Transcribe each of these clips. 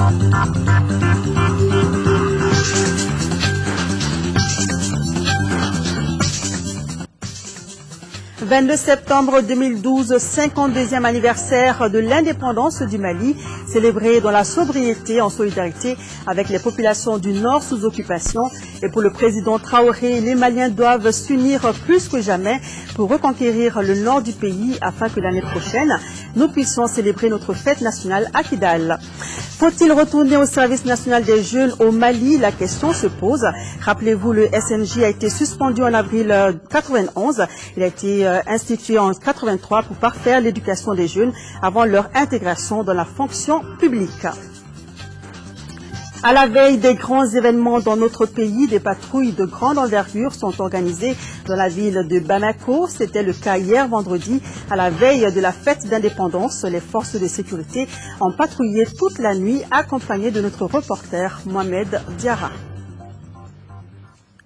« 22 septembre 2012, 52e anniversaire de l'indépendance du Mali, célébré dans la sobriété en solidarité avec les populations du Nord sous occupation. Et pour le président Traoré, les Maliens doivent s'unir plus que jamais pour reconquérir le nord du pays afin que l'année prochaine, nous puissions célébrer notre fête nationale à Kidal. Faut-il retourner au service national des jeunes au Mali? La question se pose. Rappelez-vous, le SNJ a été suspendu en avril 91. Il a été institué en 83 pour parfaire l'éducation des jeunes avant leur intégration dans la fonction publique. À la veille des grands événements dans notre pays, des patrouilles de grande envergure sont organisées dans la ville de Bamako. C'était le cas hier vendredi. À la veille de la fête d'indépendance, les forces de sécurité ont patrouillé toute la nuit accompagnées de notre reporter Mohamed Diarra.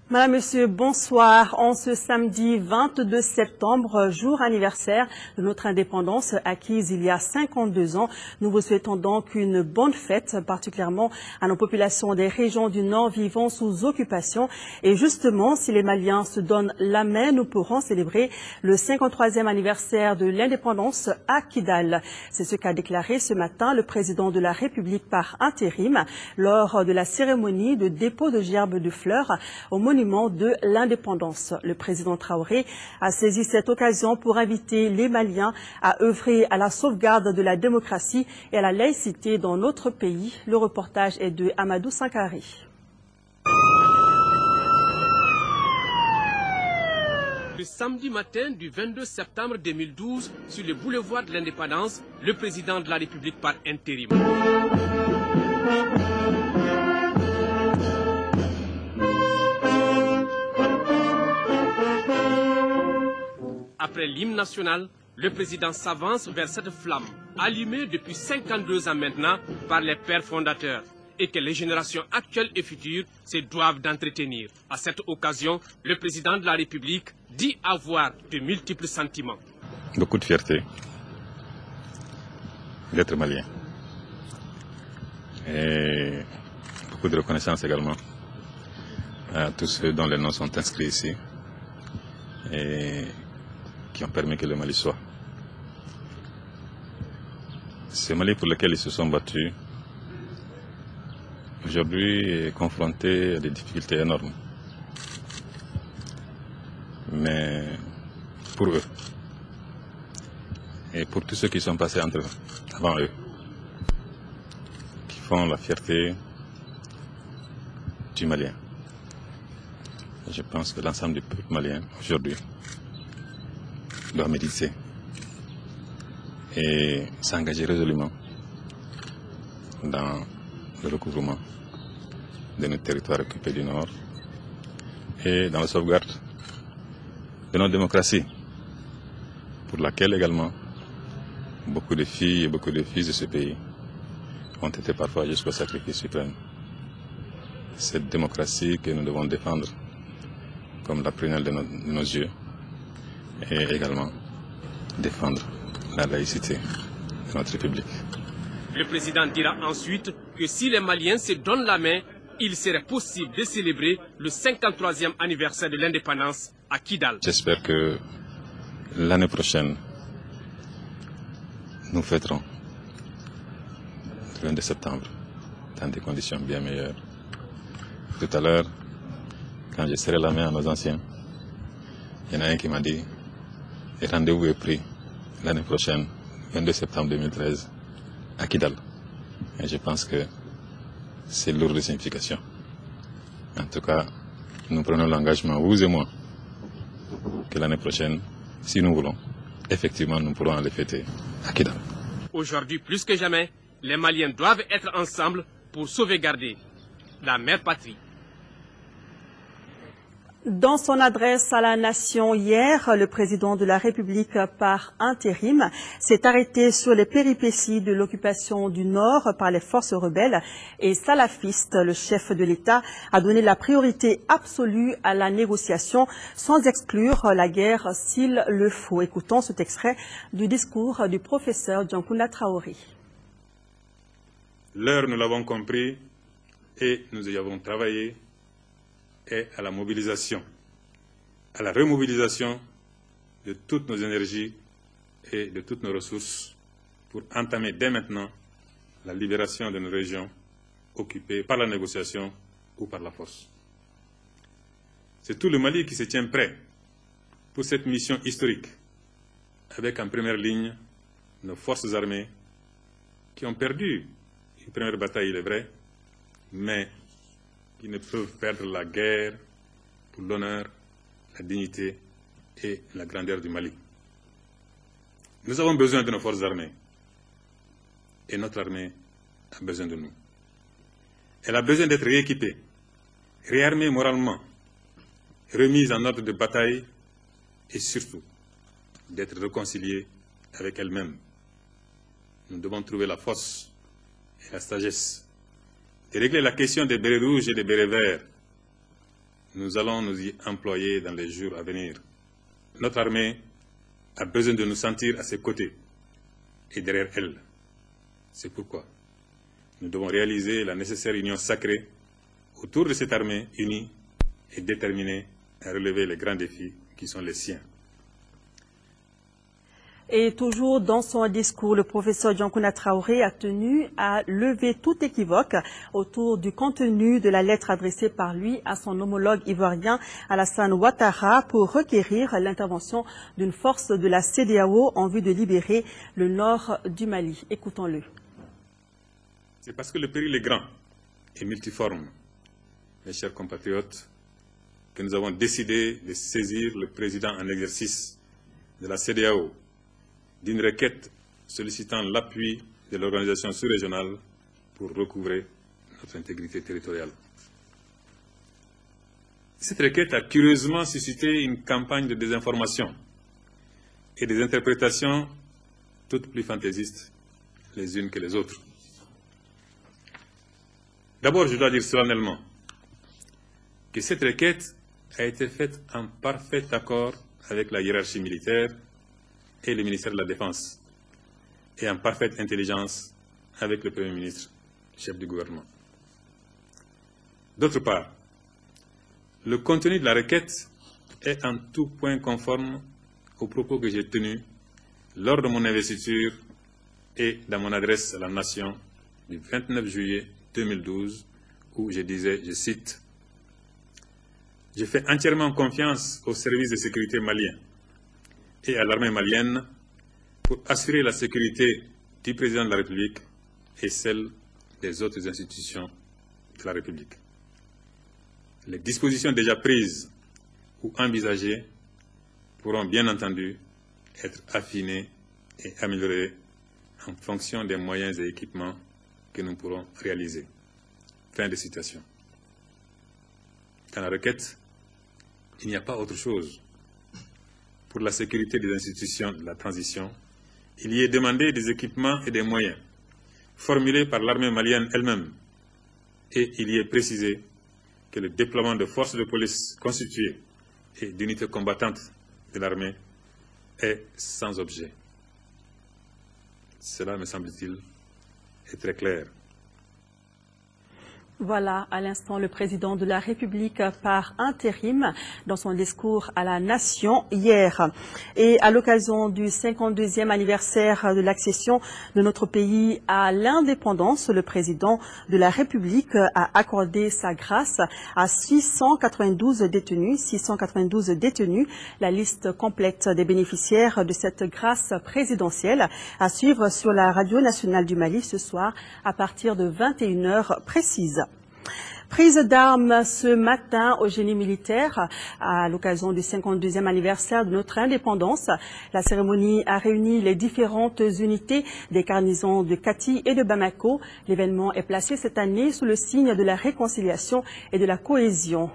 Madame, Monsieur, bonsoir. En ce samedi 22 septembre, jour anniversaire de notre indépendance acquise il y a 52 ans, nous vous souhaitons donc une bonne fête, particulièrement à nos populations des régions du Nord vivant sous occupation. Et justement, si les Maliens se donnent la main, nous pourrons célébrer le 53e anniversaire de l'indépendance à Kidal. C'est ce qu'a déclaré ce matin le président de la République par intérim lors de la cérémonie de dépôt de gerbes de fleurs au monument de l'indépendance. Le président Traoré a saisi cette occasion pour inviter les Maliens à œuvrer à la sauvegarde de la démocratie et à la laïcité dans notre pays. Le reportage est de Amadou Sankari. Le samedi matin du 22 septembre 2012, sur le boulevard de l'Indépendance, le président de la République par intérim. Après l'hymne national, le président s'avance vers cette flamme, allumée depuis 52 ans maintenant par les pères fondateurs, et que les générations actuelles et futures se doivent d'entretenir. À cette occasion, le président de la République dit avoir de multiples sentiments. Beaucoup de fierté d'être malien. Et beaucoup de reconnaissance également à tous ceux dont les noms sont inscrits ici et qui ont permis que le Mali soit. Ce Mali pour lequel ils se sont battus, aujourd'hui est confronté à des difficultés énormes. Mais pour eux, et pour tous ceux qui sont passés avant eux, qui font la fierté du Malien. Je pense que l'ensemble du peuple malien aujourd'hui doit méditer et s'engager résolument dans le recouvrement de nos territoires occupés du Nord et dans la sauvegarde de notre démocratie, pour laquelle également beaucoup de filles et beaucoup de fils de ce pays ont été parfois jusqu'au sacrifice suprême. Cette démocratie que nous devons défendre comme la prunelle de nos yeux, et également défendre la laïcité de notre République. Le président dira ensuite que si les Maliens se donnent la main, il serait possible de célébrer le 53e anniversaire de l'indépendance à Kidal. J'espère que l'année prochaine, nous fêterons le 22 septembre dans des conditions bien meilleures. Tout à l'heure, quand je serrai la main à nos anciens, il y en a un qui m'a dit « Le rendez-vous est pris l'année prochaine, 22 septembre 2013, à Kidal ». Et je pense que c'est lourd de signification. En tout cas, nous prenons l'engagement, vous et moi, que l'année prochaine, si nous voulons, effectivement, nous pourrons aller fêter à Kidal. Aujourd'hui, plus que jamais, les Maliens doivent être ensemble pour sauvegarder la mère patrie. Dans son adresse à la nation hier, le président de la République par intérim s'est arrêté sur les péripéties de l'occupation du Nord par les forces rebelles et salafistes. Le chef de l'État a donné la priorité absolue à la négociation sans exclure la guerre s'il le faut. Écoutons cet extrait du discours du professeur Djankounda Traoré. L'heure, nous l'avons compris et nous y avons travaillé, est à la mobilisation, à la remobilisation de toutes nos énergies et de toutes nos ressources pour entamer dès maintenant la libération de nos régions occupées par la négociation ou par la force. C'est tout le Mali qui se tient prêt pour cette mission historique, avec en première ligne nos forces armées qui ont perdu une première bataille, il est vrai, mais qui ne peuvent perdre la guerre pour l'honneur, la dignité et la grandeur du Mali. Nous avons besoin de nos forces armées et notre armée a besoin de nous. Elle a besoin d'être rééquipée, réarmée moralement, remise en ordre de bataille et surtout d'être réconciliée avec elle-même. Nous devons trouver la force et la sagesse de régler la question des bérets rouges et des bérets verts. Nous allons nous y employer dans les jours à venir. Notre armée a besoin de nous sentir à ses côtés et derrière elle. C'est pourquoi nous devons réaliser la nécessaire union sacrée autour de cette armée unie et déterminée à relever les grands défis qui sont les siens. Et toujours dans son discours, le professeur Diankouna Traoré a tenu à lever tout équivoque autour du contenu de la lettre adressée par lui à son homologue ivoirien Alassane Ouattara pour requérir l'intervention d'une force de la CEDEAO en vue de libérer le nord du Mali. Écoutons-le. C'est parce que le péril est grand et multiforme, mes chers compatriotes, que nous avons décidé de saisir le président en exercice de la CEDEAO d'une requête sollicitant l'appui de l'organisation sous-régionale pour recouvrer notre intégrité territoriale. Cette requête a curieusement suscité une campagne de désinformation et des interprétations toutes plus fantaisistes les unes que les autres. D'abord, je dois dire solennellement que cette requête a été faite en parfait accord avec la hiérarchie militaire et le ministère de la Défense, et en parfaite intelligence avec le Premier ministre, chef du gouvernement. D'autre part, le contenu de la requête est en tout point conforme aux propos que j'ai tenus lors de mon investiture et dans mon adresse à la nation du 29 juillet 2012, où je disais, je cite, « Je fais entièrement confiance aux services de sécurité maliens et à l'armée malienne pour assurer la sécurité du président de la République et celle des autres institutions de la République. Les dispositions déjà prises ou envisagées pourront bien entendu être affinées et améliorées en fonction des moyens et équipements que nous pourrons réaliser. » Fin de citation. Dans la requête, il n'y a pas autre chose. Pour la sécurité des institutions de la transition, il y est demandé des équipements et des moyens formulés par l'armée malienne elle-même, et il y est précisé que le déploiement de forces de police constituées et d'unités combattantes de l'armée est sans objet. Cela, me semble-t-il, est très clair. Voilà, à l'instant, le président de la République par intérim dans son discours à la nation hier. Et à l'occasion du 52e anniversaire de l'accession de notre pays à l'indépendance, le président de la République a accordé sa grâce à 692 détenus. La liste complète des bénéficiaires de cette grâce présidentielle à suivre sur la radio nationale du Mali ce soir à partir de 21h précises. Prise d'armes ce matin au génie militaire à l'occasion du 52e anniversaire de notre indépendance. La cérémonie a réuni les différentes unités des garnisons de Kati et de Bamako. L'événement est placé cette année sous le signe de la réconciliation et de la cohésion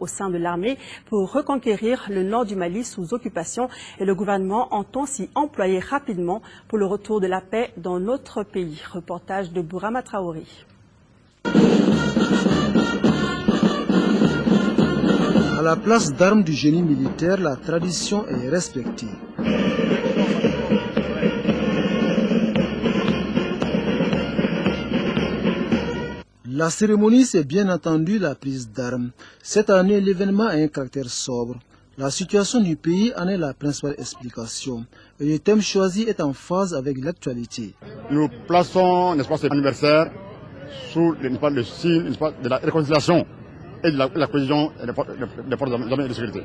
au sein de l'armée pour reconquérir le nord du Mali sous occupation, et le gouvernement entend s'y employer rapidement pour le retour de la paix dans notre pays. Reportage de Bourama Traoré. À la place d'armes du génie militaire, la tradition est respectée. La cérémonie, c'est bien entendu la prise d'armes. Cette année, l'événement a un caractère sobre. La situation du pays en est la principale explication. Et le thème choisi est en phase avec l'actualité. Nous plaçons, n'est-ce pas, cet anniversaire sous le signe de la réconciliation et de la cohésion des forces armées et de sécurité.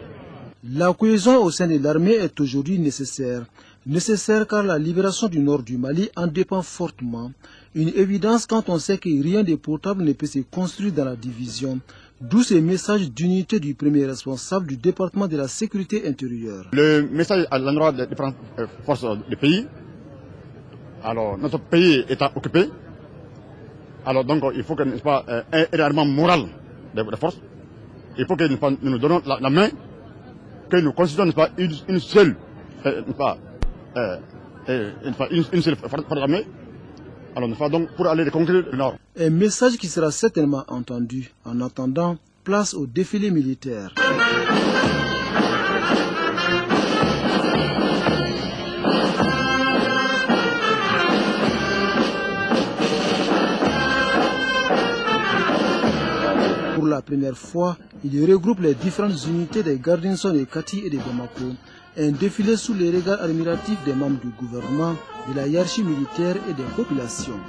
La cohésion au sein de l'armée est aujourd'hui nécessaire. Nécessaire car la libération du nord du Mali en dépend fortement. Une évidence quand on sait que rien de potable ne peut se construire dans la division. D'où ce message d'unité du premier responsable du département de la sécurité intérieure. Le message à l'endroit des différentes forces du pays. Alors, notre pays est occupé. Alors donc, il faut que, n'est-ce pas, un élément moral des forces. Il faut que nous nous donnons la main, que nous constituons, n'est-ce pas, une seule, n'est-ce pas, une seule force armée. Alors, nous faisons donc pour aller reconquérir le Nord. Un message qui sera certainement entendu. En attendant, place au défilé militaire. Pour la première fois, il regroupe les différentes unités des garnisons de Kati et de Bamako. Un défilé sous les regards admiratifs des membres du gouvernement, de la hiérarchie militaire et des populations.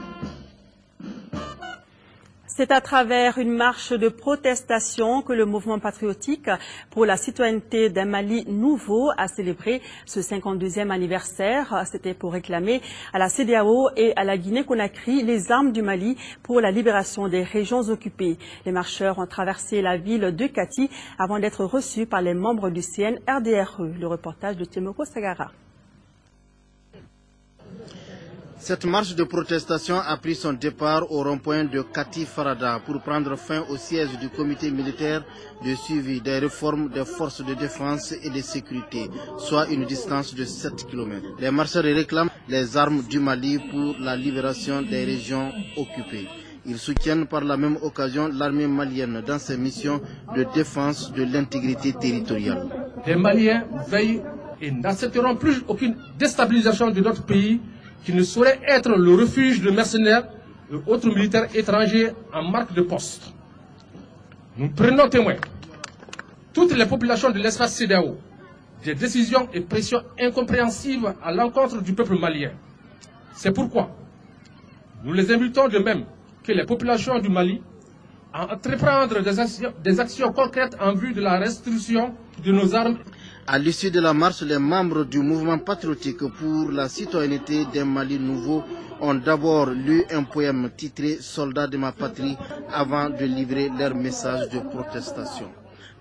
C'est à travers une marche de protestation que le mouvement patriotique pour la citoyenneté d'un Mali nouveau a célébré ce 52e anniversaire. C'était pour réclamer à la CEDEAO et à la Guinée-Conakry les armes du Mali pour la libération des régions occupées. Les marcheurs ont traversé la ville de Kati avant d'être reçus par les membres du CNRDRE. Le reportage de Temoko Sagara. Cette marche de protestation a pris son départ au rond-point de Kati Farada pour prendre fin au siège du comité militaire de suivi des réformes des forces de défense et de sécurité, soit une distance de 7 km. Les marcheurs réclament les armes du Mali pour la libération des régions occupées. Ils soutiennent par la même occasion l'armée malienne dans ses missions de défense de l'intégrité territoriale. Les Maliens veillent et n'accepteront plus aucune déstabilisation de notre pays qui ne saurait être le refuge de mercenaires et autres militaires étrangers en marque de poste. Nous prenons témoin, toutes les populations de l'espace CEDEAO, des décisions et pressions incompréhensibles à l'encontre du peuple malien. C'est pourquoi nous les invitons de même que les populations du Mali à entreprendre des actions concrètes en vue de la restitution de nos armes. À l'issue de la marche, les membres du mouvement patriotique pour la citoyenneté d'un Mali nouveau ont d'abord lu un poème titré « Soldats de ma patrie » avant de livrer leur message de protestation.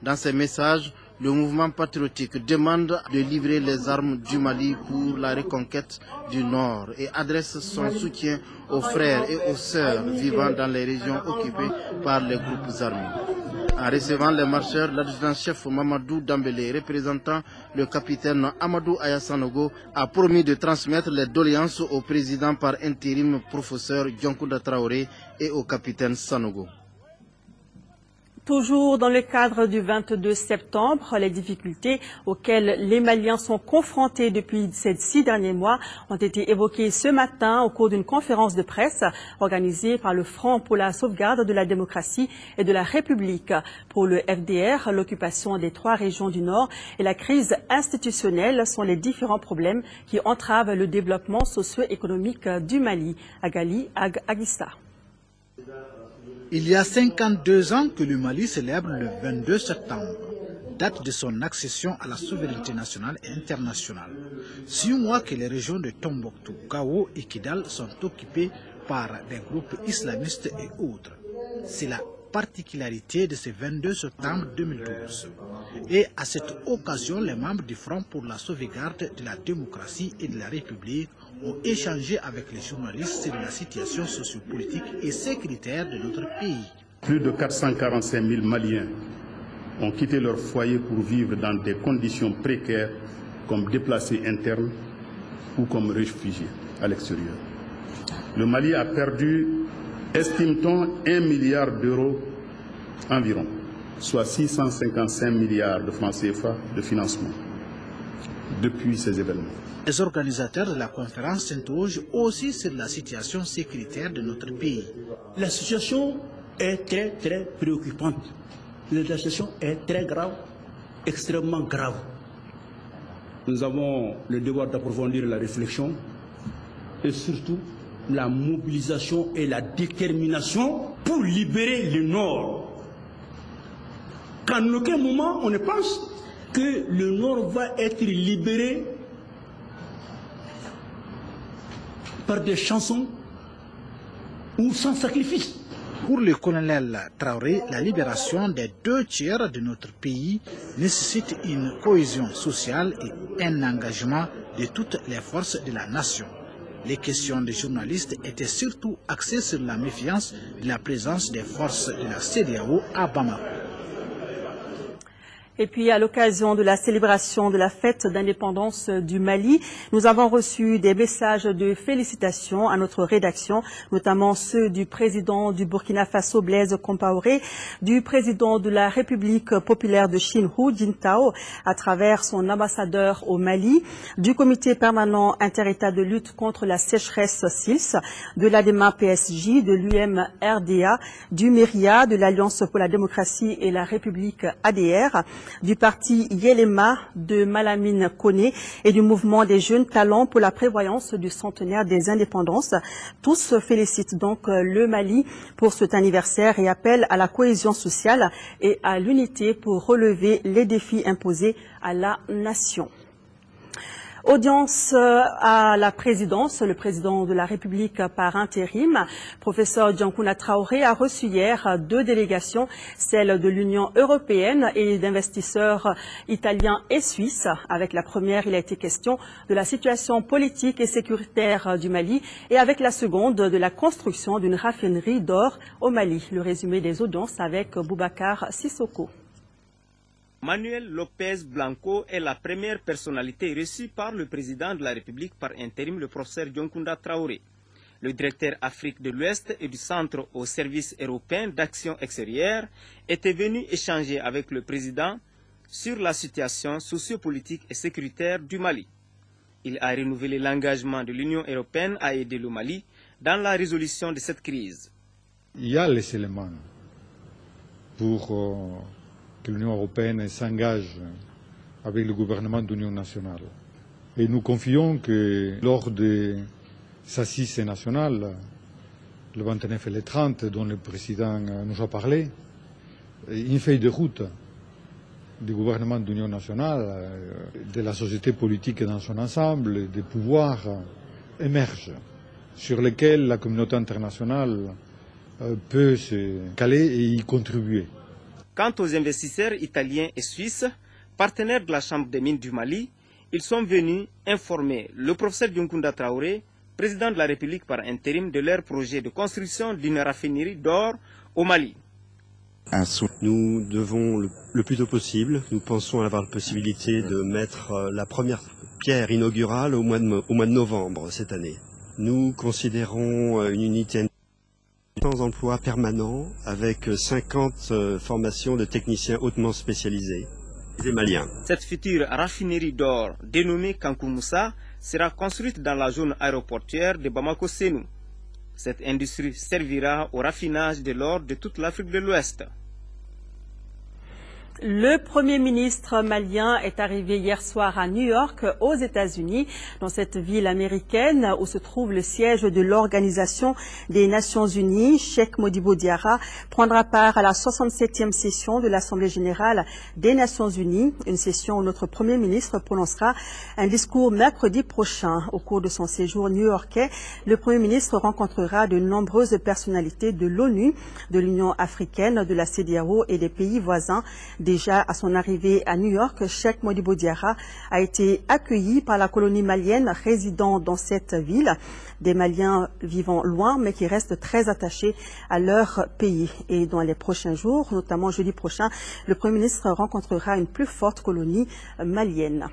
Dans ces messages, le mouvement patriotique demande de livrer les armes du Mali pour la reconquête du Nord et adresse son soutien aux frères et aux sœurs vivant dans les régions occupées par les groupes armés. En recevant les marcheurs, l'adjudant-chef Mamadou Dambélé, représentant le capitaine Amadou Ayassanogo, a promis de transmettre les doléances au président par intérim professeur Dionkouda Traoré et au capitaine Sanogo. Toujours dans le cadre du 22 septembre, les difficultés auxquelles les Maliens sont confrontés depuis ces 6 derniers mois ont été évoquées ce matin au cours d'une conférence de presse organisée par le Front pour la sauvegarde de la démocratie et de la République. Pour le FDR, l'occupation des 3 régions du Nord et la crise institutionnelle sont les différents problèmes qui entravent le développement socio-économique du Mali. Agali Agissa. Il y a 52 ans que le Mali célèbre le 22 septembre, date de son accession à la souveraineté nationale et internationale. 6 mois que les régions de Tombouctou, Gao et Kidal sont occupées par des groupes islamistes et autres. C'est la particularité de ce 22 septembre 2012. Et à cette occasion, les membres du Front pour la sauvegarde de la démocratie et de la République ont échangé avec les journalistes sur la situation sociopolitique et sécuritaire de notre pays. Plus de 445 000 Maliens ont quitté leur foyer pour vivre dans des conditions précaires comme déplacés internes ou comme réfugiés à l'extérieur. Le Mali a perdu, estime-t-on, 1 milliard d'euros environ, soit 655 milliards de francs CFA de financement depuis ces événements. Les organisateurs de la conférence s'interrogent aussi sur la situation sécuritaire de notre pays. La situation est très préoccupante. La situation est très grave, extrêmement grave. Nous avons le devoir d'approfondir la réflexion et surtout la mobilisation et la détermination pour libérer le Nord. Qu'en aucun moment on ne pense que le Nord va être libéré par des chansons ou sans sacrifice. Pour le colonel Traoré, la libération des 2 tiers de notre pays nécessite une cohésion sociale et un engagement de toutes les forces de la nation. Les questions des journalistes étaient surtout axées sur la méfiance de la présence des forces de la CEDEAO à Bamako. Et puis, à l'occasion de la célébration de la fête d'indépendance du Mali, nous avons reçu des messages de félicitations à notre rédaction, notamment ceux du président du Burkina Faso, Blaise Compaoré, du président de la République populaire de Chine, Hu Jintao, à travers son ambassadeur au Mali, du comité permanent inter-État de lutte contre la sécheresse SILS, de l'ADEMA PSG, de l'UMRDA, du MERIA, de l'Alliance pour la démocratie et la République ADR, du parti Yelema de Malamine Koné et du mouvement des jeunes talents pour la prévoyance du centenaire des indépendances. Tous félicitent donc le Mali pour cet anniversaire et appellent à la cohésion sociale et à l'unité pour relever les défis imposés à la nation. Audience à la présidence, le président de la République par intérim, professeur Djankouna Traoré, a reçu hier 2 délégations, celle de l'Union européenne et d'investisseurs italiens et suisses. Avec la première, il a été question de la situation politique et sécuritaire du Mali et avec la seconde, de la construction d'une raffinerie d'or au Mali. Le résumé des audiences avec Boubacar Sissoko. Manuel Lopez Blanco est la première personnalité reçue par le président de la République par intérim, le professeur Djankouna Traoré. Le directeur Afrique de l'Ouest et du Centre au service européen d'action extérieure était venu échanger avec le président sur la situation sociopolitique et sécuritaire du Mali. Il a renouvelé l'engagement de l'Union européenne à aider le Mali dans la résolution de cette crise. Il y a les éléments pour que l'Union européenne s'engage avec le gouvernement de l'Union nationale. Et nous confions que lors des assises nationales, le 29 et le 30, dont le président nous a parlé, une feuille de route du gouvernement de l'Union nationale, de la société politique dans son ensemble, des pouvoirs émerge, sur lesquels la communauté internationale peut se caler et y contribuer. Quant aux investisseurs italiens et suisses, partenaires de la Chambre des mines du Mali, ils sont venus informer le professeur Djankouna Traoré, président de la République par intérim, de leur projet de construction d'une raffinerie d'or au Mali. Nous devons le plus tôt possible, nous pensons avoir la possibilité de mettre la première pierre inaugurale au mois de novembre cette année. Nous considérons une unité sans emploi permanent avec 50 formations de techniciens hautement spécialisés et maliens. Cette future raffinerie d'or, dénommée Kankoumoussa, sera construite dans la zone aéroportuaire de Bamako-Sénou. Cette industrie servira au raffinage de l'or de toute l'Afrique de l'Ouest. Le Premier ministre malien est arrivé hier soir à New York, aux États-Unis, dans cette ville américaine où se trouve le siège de l'Organisation des Nations Unies. Cheikh Modibo Diarra prendra part à la 67e session de l'Assemblée générale des Nations Unies, une session où notre Premier ministre prononcera un discours mercredi prochain. Au cours de son séjour new-yorkais, le Premier ministre rencontrera de nombreuses personnalités de l'ONU, de l'Union africaine, de la CEDEAO et des pays voisins. Déjà à son arrivée à New York, Cheikh Modibo Diarra a été accueilli par la colonie malienne résidant dans cette ville. Des Maliens vivant loin mais qui restent très attachés à leur pays. Et dans les prochains jours, notamment jeudi prochain, le Premier ministre rencontrera une plus forte colonie malienne.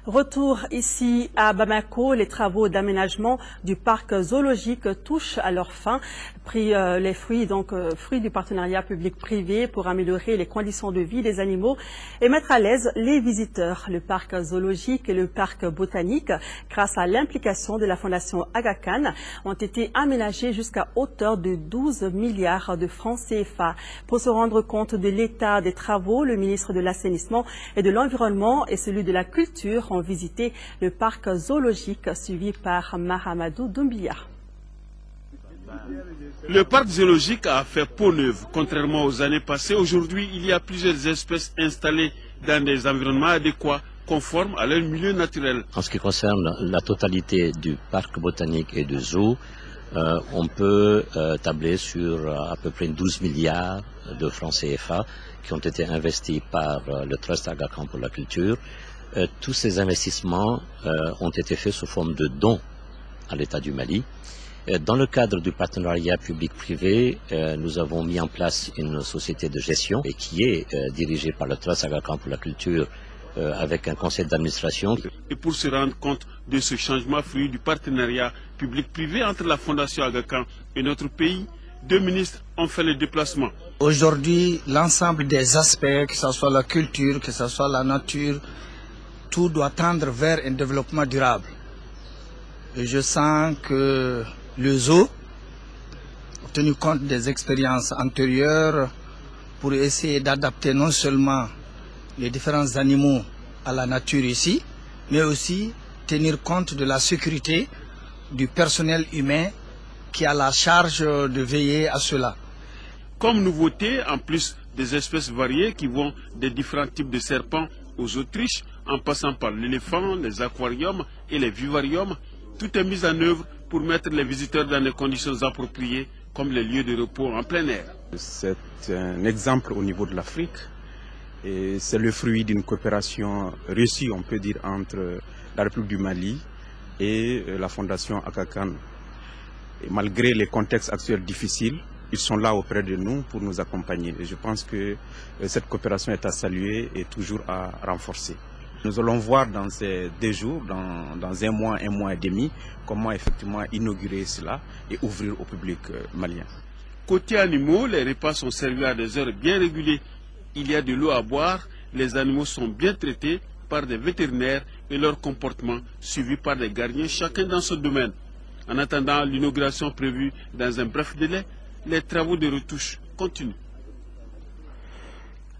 Retour ici à Bamako, les travaux d'aménagement du parc zoologique touchent à leur fin. Les fruits du partenariat public-privé pour améliorer les conditions de vie des animaux et mettre à l'aise les visiteurs. Le parc zoologique et le parc botanique, grâce à l'implication de la Fondation Aga Khan, ont été aménagés jusqu'à hauteur de 12 milliards de francs CFA. Pour se rendre compte de l'état des travaux, le ministre de l'Assainissement et de l'Environnement et celui de la Culture ont visité le parc zoologique suivi par Mahamadou Doumbia. Le parc zoologique a fait peau neuve. Contrairement aux années passées, aujourd'hui, il y a plusieurs espèces installées dans des environnements adéquats, conformes à leur milieu naturel. En ce qui concerne la totalité du parc botanique et du zoo, on peut tabler sur à peu près 12 milliards de francs CFA qui ont été investis par le Trust Aga Khan pour la culture. Tous ces investissements ont été faits sous forme de dons à l'État du Mali. Dans le cadre du partenariat public-privé, nous avons mis en place une société de gestion et qui est dirigée par le Trust Aga Khan pour la culture avec un conseil d'administration. Et pour se rendre compte de ce changement fruit du partenariat public-privé entre la Fondation Aga Khan et notre pays, 2 ministres ont fait le déplacement. Aujourd'hui, l'ensemble des aspects, que ce soit la culture, que ce soit la nature, tout doit tendre vers un développement durable. Et je sens que le zoo, tenu compte des expériences antérieures, pour essayer d'adapter non seulement les différents animaux à la nature ici, mais aussi tenir compte de la sécurité du personnel humain qui a la charge de veiller à cela. Comme nouveauté, en plus des espèces variées qui vont des différents types de serpents aux autruches, en passant par l'éléphant, les aquariums et les vivariums, tout est mis en œuvre pour mettre les visiteurs dans des conditions appropriées, comme les lieux de repos en plein air. C'est un exemple au niveau de l'Afrique et c'est le fruit d'une coopération réussie, on peut dire, entre la République du Mali et la Fondation Aga Khan. Et malgré les contextes actuels difficiles, ils sont là auprès de nous pour nous accompagner. Et je pense que cette coopération est à saluer et toujours à renforcer. Nous allons voir dans ces 2 jours, dans un mois et demi, comment effectivement inaugurer cela et ouvrir au public malien. Côté animaux, les repas sont servis à des heures bien régulées. Il y a de l'eau à boire, les animaux sont bien traités par des vétérinaires et leur comportement suivi par des gardiens, chacun dans son domaine. En attendant l'inauguration prévue dans un bref délai, les travaux de retouche continuent.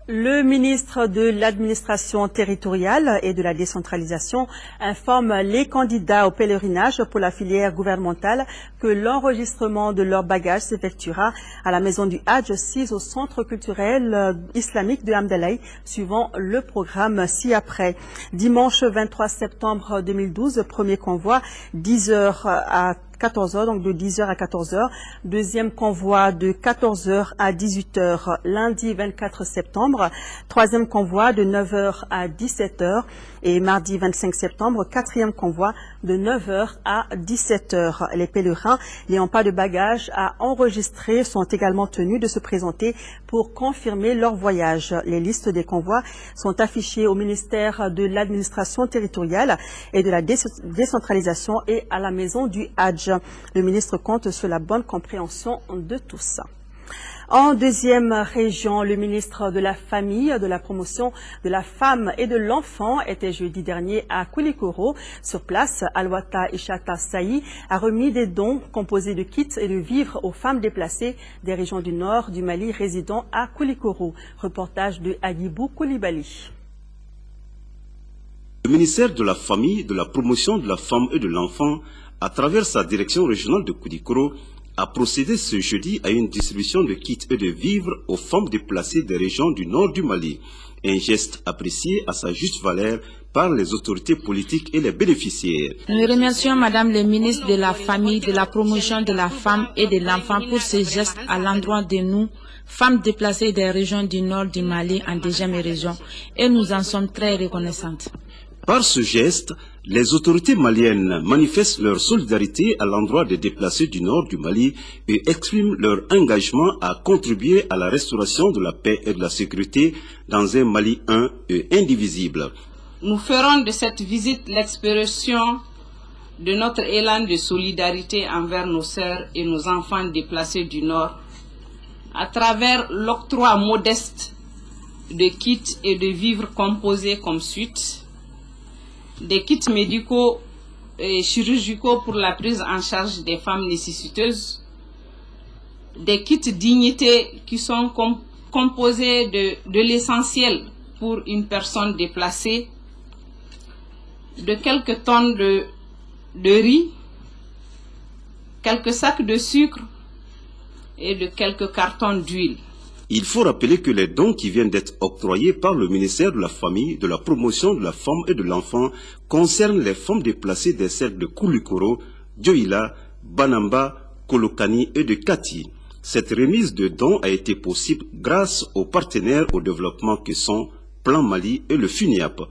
Le ministre de l'Administration territoriale et de la décentralisation informe les candidats au pèlerinage pour la filière gouvernementale que l'enregistrement de leurs bagages s'effectuera à la maison du Hadj 6 au centre culturel islamique de Hamdalaï, suivant le programme ci-après. Dimanche 23 septembre 2012, premier convoi, 10h à 14h, donc de 10h à 14h. Deuxième convoi de 14h à 18h, lundi 24 septembre. Troisième convoi de 9h à 17h. Et mardi 25 septembre, quatrième convoi de 9h à 17h. Les pèlerins n'ayant pas de bagages à enregistrer sont également tenus de se présenter pour confirmer leur voyage. Les listes des convois sont affichées au ministère de l'Administration territoriale et de la décentralisation et à la maison du Hadj. Le ministre compte sur la bonne compréhension de tout ça. En deuxième région, le ministre de la Famille, de la Promotion de la Femme et de l'Enfant était jeudi dernier à Koulikoro. Sur place, Alwata Ishata Saï a remis des dons composés de kits et de vivres aux femmes déplacées des régions du nord du Mali résidant à Koulikoro. Reportage de Agibou Koulibaly. Le ministère de la Famille, de la Promotion de la Femme et de l'Enfant, à travers sa direction régionale de Koulikoro, a procédé ce jeudi à une distribution de kits et de vivres aux femmes déplacées des régions du nord du Mali. Un geste apprécié à sa juste valeur par les autorités politiques et les bénéficiaires. Nous remercions Madame le ministre de la Famille, de la Promotion de la Femme et de l'Enfant pour ce geste à l'endroit de nous, femmes déplacées des régions du nord du Mali en deuxième région, et nous en sommes très reconnaissantes. Par ce geste, les autorités maliennes manifestent leur solidarité à l'endroit des déplacés du nord du Mali et expriment leur engagement à contribuer à la restauration de la paix et de la sécurité dans un Mali un et indivisible. Nous ferons de cette visite l'expression de notre élan de solidarité envers nos sœurs et nos enfants déplacés du Nord, à travers l'octroi modeste de kits et de vivres composés comme suite, des kits médicaux et chirurgicaux pour la prise en charge des femmes nécessiteuses, des kits dignité qui sont composés de l'essentiel pour une personne déplacée, de quelques tonnes de riz, quelques sacs de sucre et de quelques cartons d'huile. Il faut rappeler que les dons qui viennent d'être octroyés par le ministère de la Famille, de la Promotion de la Femme et de l'Enfant concernent les femmes déplacées des cercles de Koulikoro, Dioïla, Banamba, Kolokani et de Kati. Cette remise de dons a été possible grâce aux partenaires au développement que sont Plan Mali et le FUNIAP.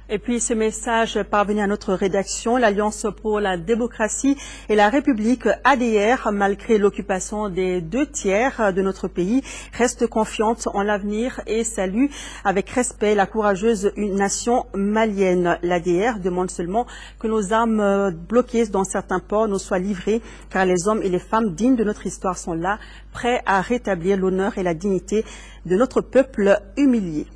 Et puis ce message parvenu à notre rédaction, l'Alliance pour la démocratie et la République ADR, malgré l'occupation des 2/3 de notre pays, reste confiante en l'avenir et salue avec respect la courageuse nation malienne. L'ADR demande seulement que nos armes bloquées dans certains ports nous soient livrées, car les hommes et les femmes dignes de notre histoire sont là, prêts à rétablir l'honneur et la dignité de notre peuple humilié.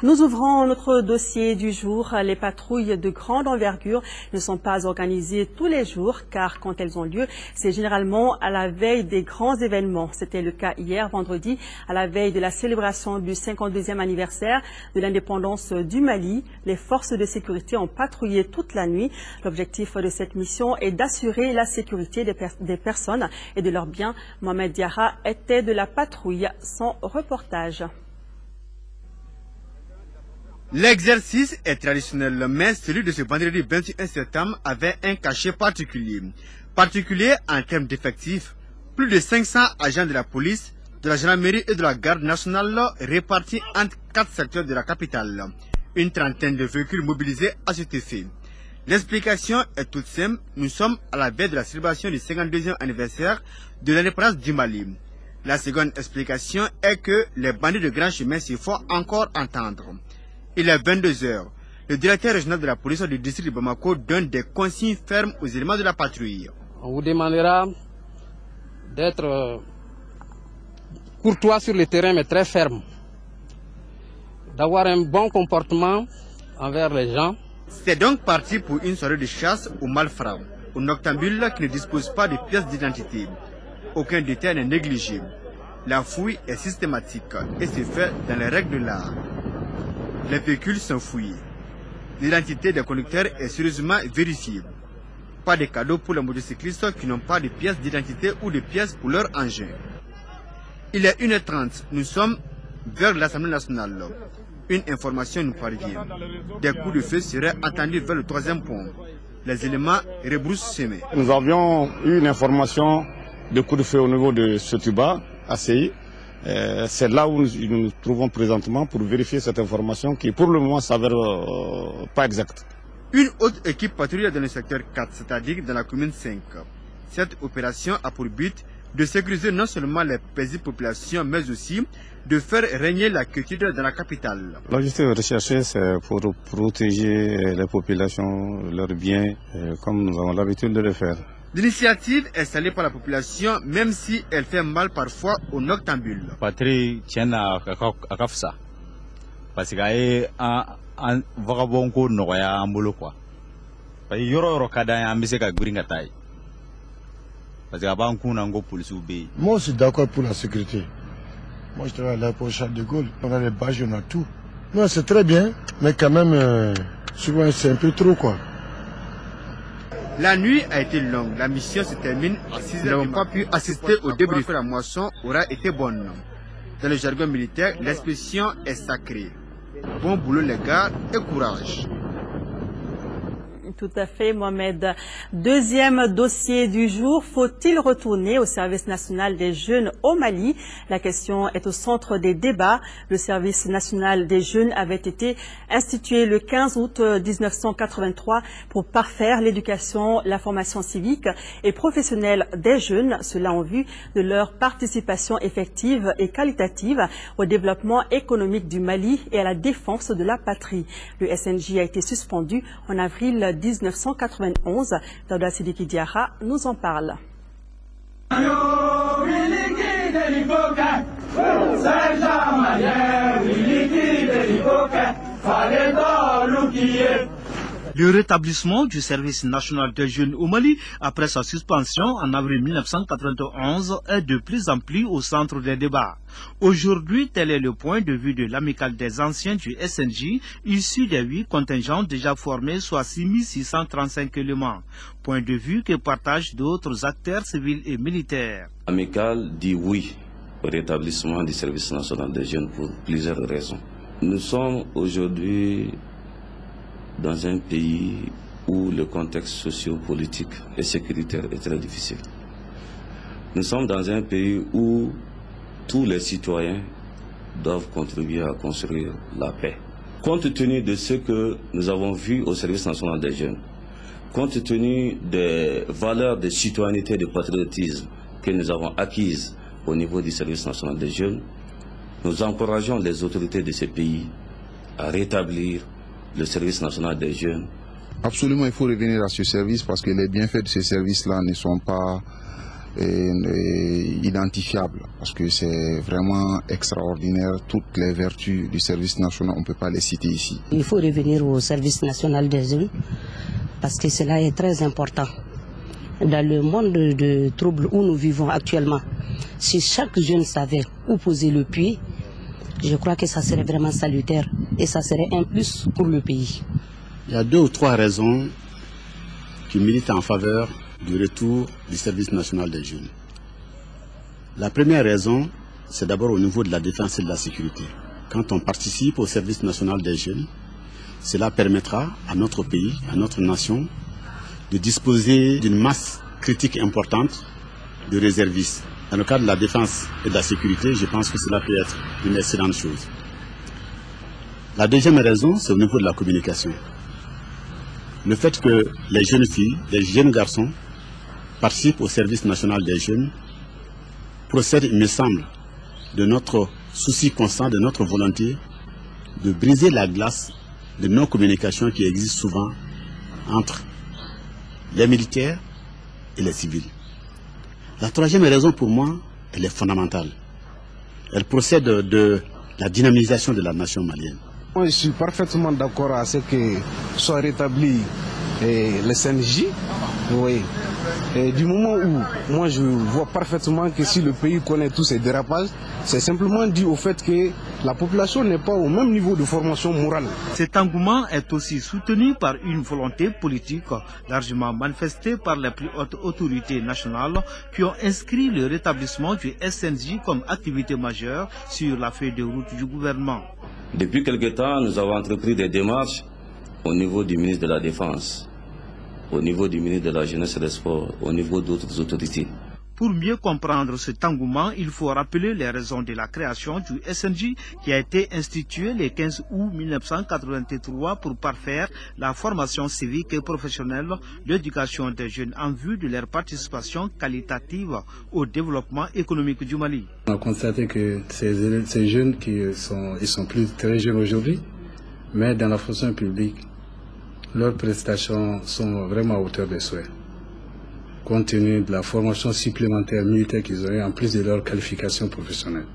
Nous ouvrons notre dossier du jour. Les patrouilles de grande envergure ne sont pas organisées tous les jours, car quand elles ont lieu, c'est généralement à la veille des grands événements. C'était le cas hier, vendredi, à la veille de la célébration du 52e anniversaire de l'indépendance du Mali. Les forces de sécurité ont patrouillé toute la nuit. L'objectif de cette mission est d'assurer la sécurité des personnes et de leurs biens. Mohamed Diarra était de la patrouille. Son reportage. L'exercice est traditionnel, mais celui de ce vendredi 21 septembre avait un cachet particulier. Particulier en termes d'effectifs, plus de 500 agents de la police, de la gendarmerie et de la garde nationale répartis entre 4 secteurs de la capitale. Une trentaine de véhicules mobilisés à cet effet. L'explication est toute simple, nous sommes à la veille de la célébration du 52e anniversaire de l'indépendance du Mali. La seconde explication est que les bandits de grand chemin se font encore entendre. Il est 22 heures. Le directeur régional de la police du district de Bamako donne des consignes fermes aux éléments de la patrouille. On vous demandera d'être courtois sur le terrain, mais très ferme. D'avoir un bon comportement envers les gens. C'est donc parti pour une soirée de chasse aux malfrats, aux noctambules qui ne disposent pas de pièces d'identité. Aucun détail n'est négligé. La fouille est systématique et se fait dans les règles de l'art. Les véhicules sont fouillés. L'identité des conducteurs est sérieusement vérifiée. Pas de cadeaux pour les motocyclistes qui n'ont pas de pièces d'identité ou de pièces pour leur engin. Il est 1h30. Nous sommes vers l'Assemblée nationale. Une information nous parvient. Des coups de feu seraient entendus vers le 3e pont. Les éléments rebroussent chemin. Nous avions eu une information de coups de feu au niveau de Sotuba, ACI. C'est là où nous nous trouvons présentement pour vérifier cette information qui pour le moment s'avère pas exacte. Une autre équipe patrouille dans le secteur 4, c'est-à-dire dans la commune 5. Cette opération a pour but de sécuriser non seulement les paisibles populations, mais aussi de faire régner la quiétude dans la capitale. L'objectif recherché, c'est pour protéger les populations, leurs biens, comme nous avons l'habitude de le faire. L'initiative est saluée par la population, même si elle fait mal parfois aux noctambules. Patrie tient à Kafsa. Parce qu'il y a un vagabond qui est en boulot. Parce qu'il y a un cadavre qui est en Gringatay. Parce qu'il y a un police. Moi, je suis d'accord pour la sécurité. Moi, je travaille là pour Charles de Gaulle. On a les badges, on a tout. Non, c'est très bien, mais quand même, souvent, c'est un peu trop, quoi. La nuit a été longue. La mission se termine à 6h. Nous n'avons pas pu assister au débrief. La moisson aura été bonne. Dans le jargon militaire, l'expression est sacrée. Bon boulot les gars et courage. Tout à fait, Mohamed. Deuxième dossier du jour, faut-il retourner au service national des jeunes au Mali? La question est au centre des débats. Le service national des jeunes avait été institué le 15 août 1983 pour parfaire l'éducation, la formation civique et professionnelle des jeunes, cela en vue de leur participation effective et qualitative au développement économique du Mali et à la défense de la patrie. Le SNJ a été suspendu en avril 1991. Dauda Sidiki Diarra nous en parle. Le rétablissement du service national des jeunes au Mali après sa suspension en avril 1991 est de plus en plus au centre des débats. Aujourd'hui, tel est le point de vue de l'amicale des anciens du SNJ, issu des 8 contingents déjà formés, soit 6635 éléments. Point de vue que partagent d'autres acteurs civils et militaires. L'amicale dit oui au rétablissement du service national des jeunes pour plusieurs raisons. Nous sommes aujourd'hui dans un pays où le contexte socio-politique et sécuritaire est très difficile. Nous sommes dans un pays où tous les citoyens doivent contribuer à construire la paix. Compte tenu de ce que nous avons vu au service national des jeunes, compte tenu des valeurs de citoyenneté et de patriotisme que nous avons acquises au niveau du service national des jeunes, nous encourageons les autorités de ce pays à rétablir le service national des jeunes. Absolument, il faut revenir à ce service parce que les bienfaits de ce service-là ne sont pas identifiables. Parce que c'est vraiment extraordinaire. Toutes les vertus du service national, on ne peut pas les citer ici. Il faut revenir au service national des jeunes parce que cela est très important. Dans le monde de troubles où nous vivons actuellement, si chaque jeune savait où poser le pied, je crois que ça serait vraiment salutaire et ça serait un plus pour le pays. Il y a 2 ou 3 raisons qui militent en faveur du retour du service national des jeunes. La première raison, c'est d'abord au niveau de la défense et de la sécurité. Quand on participe au service national des jeunes, cela permettra à notre pays, à notre nation, de disposer d'une masse critique importante de réservistes. Dans le cadre de la défense et de la sécurité, je pense que cela peut être une excellente chose. La deuxième raison, c'est au niveau de la communication. Le fait que les jeunes filles, les jeunes garçons participent au service national des jeunes procède, il me semble, de notre souci constant, de notre volonté de briser la glace de non-communication qui existe souvent entre les militaires et les civils. La troisième raison pour moi, elle est fondamentale. Elle procède de la dynamisation de la nation malienne. Moi, je suis parfaitement d'accord à ce que soit rétabli le SNJ. Oui. Et du moment où moi je vois parfaitement que si le pays connaît tous ces dérapages, c'est simplement dû au fait que la population n'est pas au même niveau de formation morale. Cet engouement est aussi soutenu par une volonté politique largement manifestée par les plus hautes autorités nationales qui ont inscrit le rétablissement du SNJ comme activité majeure sur la feuille de route du gouvernement. Depuis quelque temps, nous avons entrepris des démarches au niveau du ministre de la Défense, au niveau du ministre de la Jeunesse et des Sports, au niveau d'autres autorités. Pour mieux comprendre cet engouement, il faut rappeler les raisons de la création du SNJ qui a été institué le 15 août 1983 pour parfaire la formation civique et professionnelle, l'éducation des jeunes en vue de leur participation qualitative au développement économique du Mali. On a constaté que ces jeunes ils sont plus très jeunes aujourd'hui, mais dans la fonction publique, leurs prestations sont vraiment à hauteur des souhaits, compte tenu de la formation supplémentaire militaire qu'ils ont eu en plus de leur qualification professionnelle.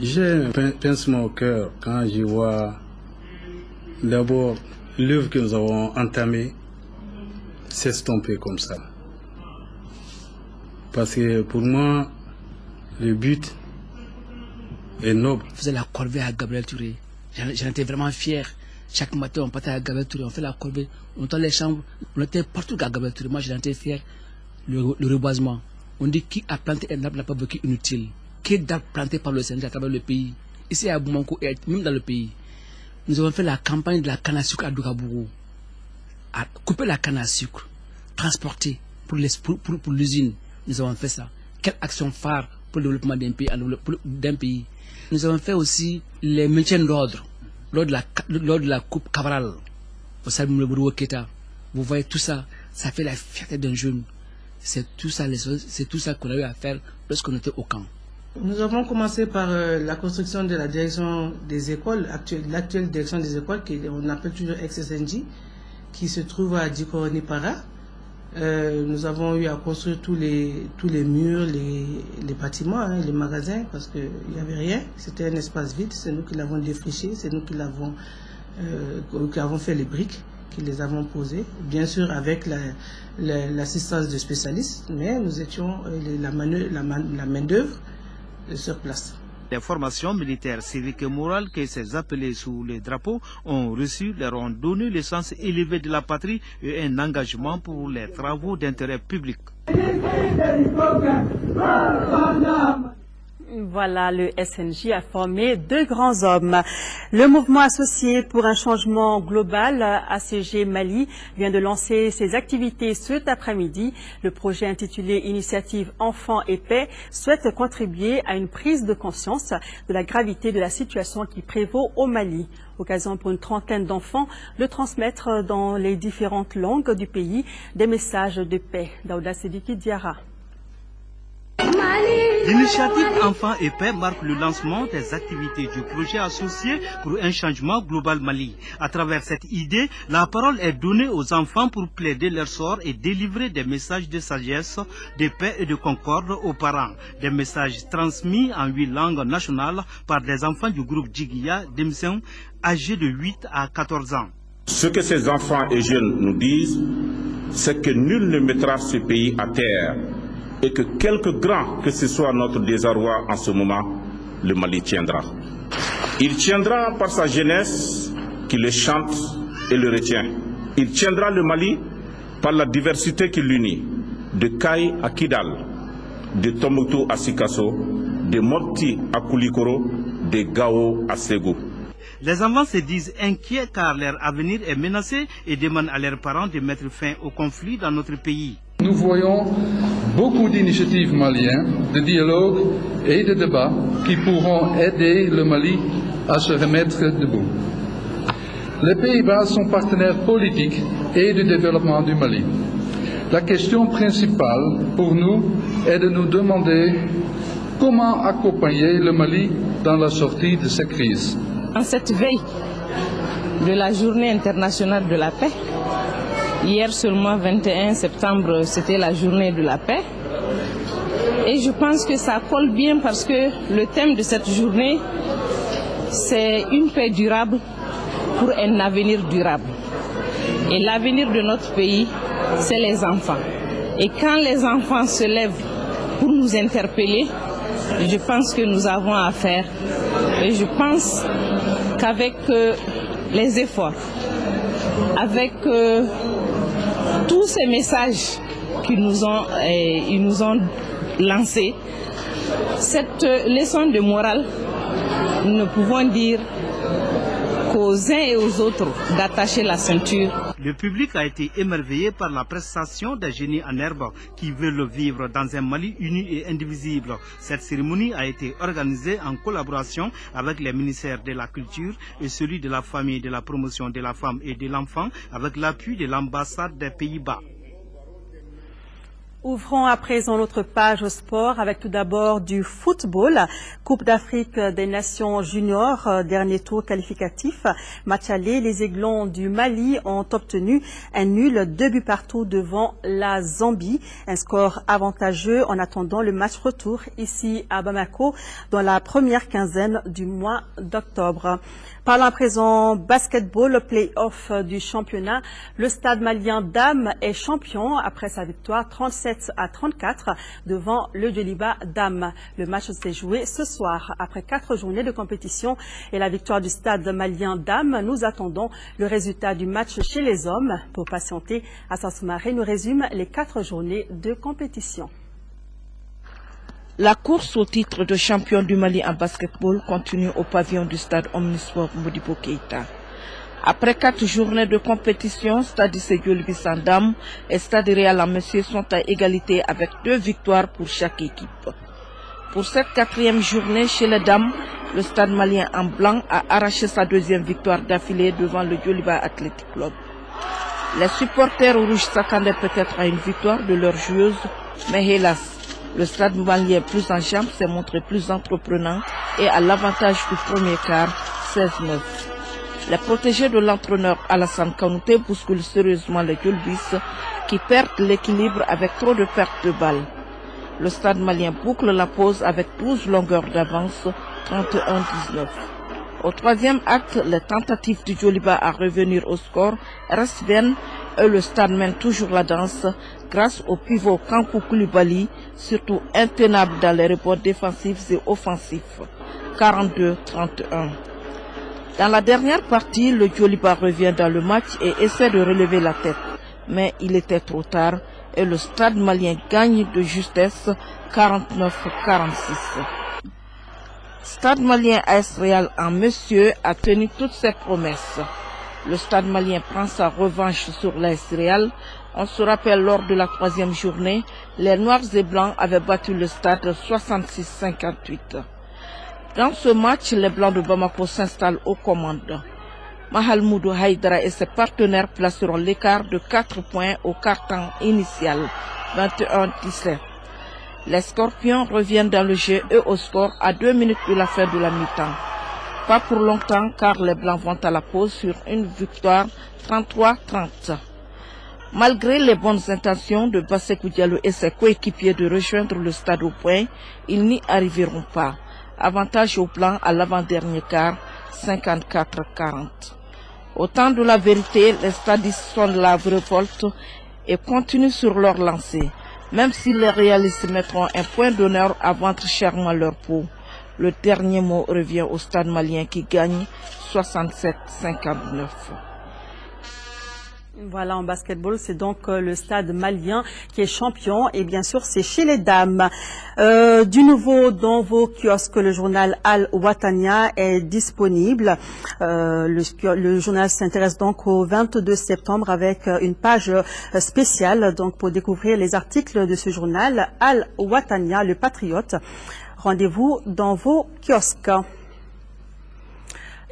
J'ai un pincement au cœur quand je vois d'abord l'œuvre que nous avons entamée s'estomper comme ça. Parce que pour moi, le but est noble. Je faisais la corvée à Gabriel Touré. J'en étais vraiment fier. Chaque matin, on partait à Gabriel Touré, on fait la corvée, on était dans les chambres, on était partout à Gabriel Touré. Moi, j'en étais fier. Le reboisement. On dit qui a planté un arbre n'a pas vécu inutile. Quel d'arbres plantés par le SNJ à travers le pays. Ici à Boumankou et même dans le pays. Nous avons fait la campagne de la canne à sucre à Doukabourou. couper la canne à sucre, transporter pour l'usine. Nous avons fait ça. Quelle action phare pour le développement d'un pays. Nous avons fait aussi les maintien d'ordre lors de la coupe Cabral au Salim Le Bourou Keta. Vous voyez tout ça, ça fait la fierté d'un jeune. C'est tout ça qu'on a eu à faire lorsqu'on était au camp. Nous avons commencé par la construction de la direction des écoles, l'actuelle direction des écoles, qu'on appelle toujours ex-SNJ, qui se trouve à Djiko-Nipara. Nous avons eu à construire tous les murs, les bâtiments, hein, les magasins, parce qu'il n'y avait rien. C'était un espace vide, c'est nous qui l'avons défriché, c'est nous qui avons fait les briques, qui les avons posées, bien sûr avec l'assistance de spécialistes, mais nous étions la main-d'œuvre sur place. Les formations militaires, civiques et morales que ces appelés sous les drapeaux ont reçu leur ont donné le sens élevé de la patrie et un engagement pour les travaux d'intérêt public. Voilà, le SNJ a formé 2 grands hommes. Le mouvement associé pour un changement global, ACG Mali, vient de lancer ses activités cet après-midi. Le projet intitulé Initiative Enfants et Paix souhaite contribuer à une prise de conscience de la gravité de la situation qui prévaut au Mali. Occasion pour une trentaine d'enfants de transmettre dans les différentes langues du pays des messages de paix. Daouda Sidiki Diara. L'initiative Enfants et Paix marque le lancement des activités du projet associé pour un changement global Mali. À travers cette idée, la parole est donnée aux enfants pour plaider leur sort et délivrer des messages de sagesse, de paix et de concorde aux parents. Des messages transmis en 8 langues nationales par des enfants du groupe Djigya d'Emsen, âgés de 8 à 14 ans. Ce que ces enfants et jeunes nous disent, c'est que nul ne mettra ce pays à terre. Et que quelque grand que ce soit notre désarroi en ce moment, le Mali tiendra. Il tiendra par sa jeunesse qui le chante et le retient. Il tiendra le Mali par la diversité qui l'unit, de Kaï à Kidal, de Tombouctou à Sikasso, de Mopti à Koulikoro, de Gao à Ségou. Les enfants se disent inquiets car leur avenir est menacé et demandent à leurs parents de mettre fin au conflit dans notre pays. Nous voyons beaucoup d'initiatives maliennes, de dialogue et de débats qui pourront aider le Mali à se remettre debout. Les Pays-Bas sont partenaires politiques et de développement du Mali. La question principale pour nous est de nous demander comment accompagner le Mali dans la sortie de cette crise. En cette veille de la Journée internationale de la paix, hier seulement 21 septembre, c'était la journée de la paix. Et je pense que ça colle bien parce que le thème de cette journée, c'est une paix durable pour un avenir durable. Et l'avenir de notre pays, c'est les enfants. Et quand les enfants se lèvent pour nous interpeller, je pense que nous avons à faire. Et je pense qu'avec les efforts, avec tous ces messages qu'ils nous ont lancés, cette leçon de morale, nous ne pouvons dire qu'aux uns et aux autres d'attacher la ceinture. Le public a été émerveillé par la prestation des génies en herbe qui veulent vivre dans un Mali uni et indivisible. Cette cérémonie a été organisée en collaboration avec les ministères de la Culture et celui de la Famille, de la Promotion de la Femme et de l'Enfant avec l'appui de l'ambassade des Pays-Bas. Ouvrons à présent notre page sport avec tout d'abord du football. Coupe d'Afrique des Nations Juniors, dernier tour qualificatif. Match aller, les Aiglons du Mali ont obtenu un nul, 2 buts partout devant la Zambie. Un score avantageux en attendant le match retour ici à Bamako dans la première quinzaine du mois d'octobre. Parlons à présent basketball, play-off du championnat. Le stade malien Dame est champion après sa victoire 37-34 devant le Djoliba Dame. Le match s'est joué ce soir. Après 4 journées de compétition et la victoire du stade malien Dame, nous attendons le résultat du match chez les hommes. Pour patienter, Hassan Soumaré nous résume les 4 journées de compétition. La course au titre de champion du Mali en basketball continue au pavillon du stade Omnisport Modibo Keïta. Après 4 journées de compétition, Stade Séguélibi Sandam et Stade Réal en Messier sont à égalité avec 2 victoires pour chaque équipe. Pour cette 4e journée chez les dames, le Stade malien en blanc a arraché sa 2e victoire d'affilée devant le Djoliba Athletic Club. Les supporters rouges s'attendaient peut-être à une victoire de leurs joueuses, mais hélas, le Stade malien plus en jambes s'est montré plus entreprenant et à l'avantage du premier quart, 16-9. Les protégés de l'entraîneur Alassane Kanouté bousculent sérieusement les Djolbis qui perdent l'équilibre avec trop de pertes de balles. Le Stade malien boucle la pause avec 12 longueurs d'avance, 31-19. Au 3e acte, les tentatives du Djoliba à revenir au score restent vaines et le Stade mène toujours la danse grâce au pivot Kankou Koulibaly, surtout intenable dans les reports défensifs et offensifs, 42-31. Dans la dernière partie, le Djoliba revient dans le match et essaie de relever la tête. Mais il était trop tard et le Stade malien gagne de justesse 49-46. Stade malien AS Réal en Messieurs a tenu toutes ses promesses. Le Stade malien prend sa revanche sur l'AS Réal. On se rappelle lors de la 3e journée, les Noirs et Blancs avaient battu le Stade 66-58. Dans ce match, les Blancs de Bamako s'installent aux commandes. Mahalmoudou Haïdara et ses partenaires placeront l'écart de 4 points au quart-temps initial, 21-17. Les Scorpions reviennent dans le jeu et au score à 2 minutes de la fin de la mi-temps. Pas pour longtemps car les Blancs vont à la pause sur une victoire 33-30. Malgré les bonnes intentions de Bassekou Diallo et ses coéquipiers de rejoindre le stade au point, ils n'y arriveront pas. Avantage au Blancs à l'avant-dernier quart, 54-40. Au temps de la vérité, les stadistes sonnent la révolte et continuent sur leur lancée. Même si les réalistes mettront un point d'honneur à vendre chèrement leur peau, le dernier mot revient au Stade malien qui gagne 67-59. Voilà, en basketball, c'est donc le Stade malien qui est champion et bien sûr c'est chez les dames. Du nouveau dans vos kiosques, le journal Al-Watania est disponible. Le journal s'intéresse donc au 22 septembre avec une page spéciale donc pour découvrir les articles de ce journal Al-Watania, le patriote. Rendez-vous dans vos kiosques.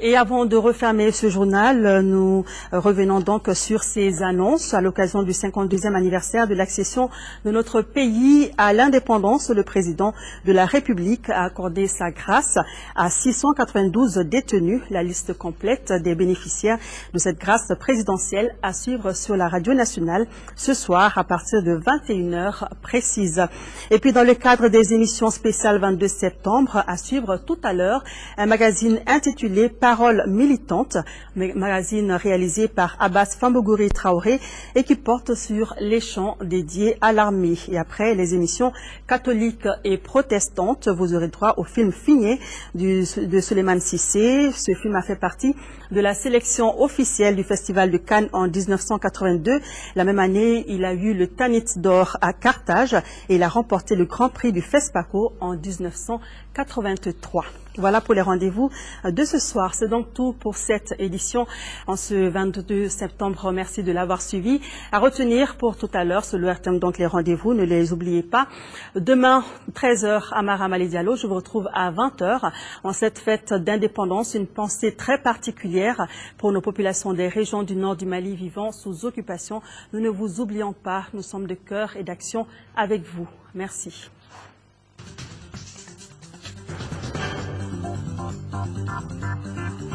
Et avant de refermer ce journal, nous revenons donc sur ces annonces. À l'occasion du 52e anniversaire de l'accession de notre pays à l'indépendance, le président de la République a accordé sa grâce à 692 détenus. La liste complète des bénéficiaires de cette grâce présidentielle à suivre sur la radio nationale ce soir à partir de 21h précise. Et puis dans le cadre des émissions spéciales 22 septembre, à suivre tout à l'heure, un magazine intitulé Parole militante, magazine réalisé par Abbas Fambogouri Traoré et qui porte sur les chants dédiés à l'armée. Et après les émissions catholiques et protestantes, vous aurez droit au film Figné de Souleymane Cissé. Ce film a fait partie de la sélection officielle du Festival de Cannes en 1982. La même année, il a eu le Tanit d'or à Carthage et il a remporté le Grand Prix du FESPACO en 1983. Voilà pour les rendez-vous de ce soir. C'est donc tout pour cette édition en ce 22 septembre. Merci de l'avoir suivi. À retenir pour tout à l'heure, c'est le RTM, donc les rendez-vous, ne les oubliez pas. Demain, 13h, Amara Malé Diallo, je vous retrouve à 20h en cette fête d'indépendance. Une pensée très particulière pour nos populations des régions du nord du Mali vivant sous occupation. Nous ne vous oublions pas, nous sommes de cœur et d'action avec vous. Merci. Thank you.